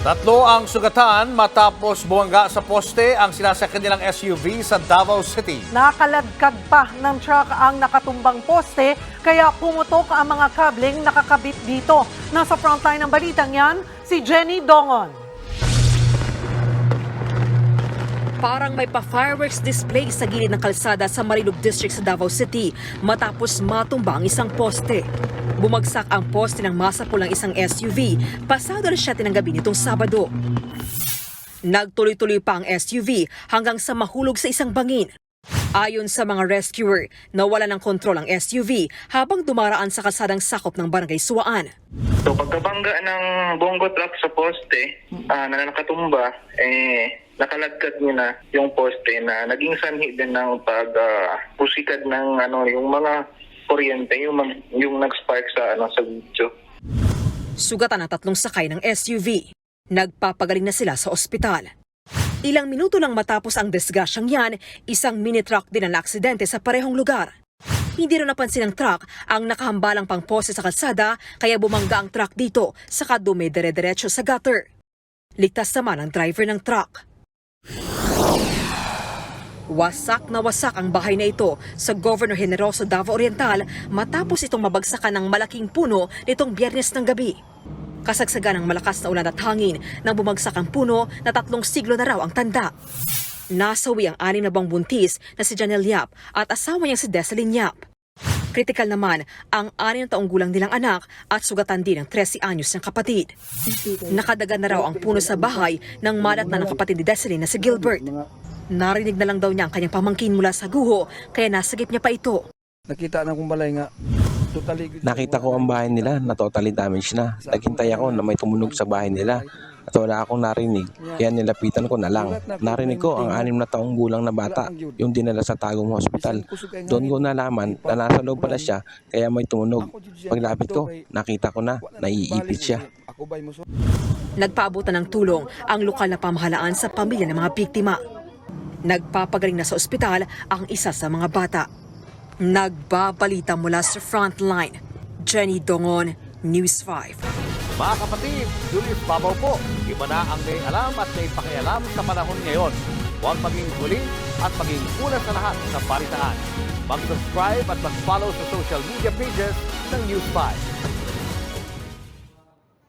Tatlo ang sugatan matapos bumangga sa poste ang sinasakyan nilang SUV sa Davao City. Nakaladkad pa ng truck ang nakatumbang poste kaya pumutok ang mga kableng nakakabit dito. Nasa frontline ng balitang yan, si Jenny Dongon. Parang may pa-fireworks display sa gilid ng kalsada sa Marilog District sa Davao City matapos matumba ang isang poste. Bumagsak ang poste ng masapul ng isang SUV pasado alas 7 ng gabi nitong Sabado. Nagtuloy-tuloy pa ang SUV hanggang sa mahulog sa isang bangin. Ayon sa mga rescuer, nawala ng kontrol ang SUV habang dumaraan sa kalsadang sakop ng Barangay Suwaan. So pagkabangga ng bongo truck sa poste na nakatumba, nakalagkad niya na yung poste na naging sanhi din ng pagpusikad ng yung mga kuryente, yung nag-spark sa sa video. Sugatan ang tatlong sakay ng SUV. Nagpapagaling na sila sa ospital. Ilang minuto lang matapos ang disgasyang yan, isang mini truck din ang aksidente sa parehong lugar. Hindi rin napansin ng truck ang nakahambalang pang poste sa kalsada kaya bumangga ang truck dito saka dumidire-diretso sa gutter. Ligtas naman ang driver ng truck. Wasak na wasak ang bahay na ito sa Governor Generoso, Davao Oriental matapos itong mabagsakan ng malaking puno nitong Biyernes ng gabi. Kasagsagan ng malakas na ulan at hangin nang bumagsak ang puno na 3 siglo na raw ang tanda. Nasawi ang 6 na buwang buntis na si Janelle Yap at asawa niyang si Desaline Yap. Kritikal naman ang 6 na taong gulang nilang anak at sugatan din ang 13 anyos ng kapatid. Nakadagan na raw ang puno sa bahay ng malat na ng kapatid ni Desaline na si Gilbert. Narinig na lang daw niya ang kanyang pamangkin mula sa guho kaya nasagip niya pa ito. Nakita na kong balay nga. Nakita ko ang bahay nila na totally damaged na. Naghintay ako na may tumunog sa bahay nila at wala akong narinig. Kaya nilapitan ko na lang. Narinig ko ang 6 na taong gulang na bata, yung dinala sa Tagum Hospital. Doon ko nalaman na nasa loob pala siya kaya may tumunog. Paglapit ko, nakita ko na naiipit siya. Nagpaabutan ng tulong ang lokal na pamahalaan sa pamilya ng mga biktima. Nagpapagaling na sa ospital ang isa sa mga bata. Nagbabalita mula sa frontline, Jenny Dongon, News 5. Mga kapatid, Julius Babaw po. Iba na ang may alam at may pakialam sa panahon ngayon. Huwag maging huli at maging una sa lahat sa balitaan. Mag-subscribe at mag-follow sa social media pages ng News 5.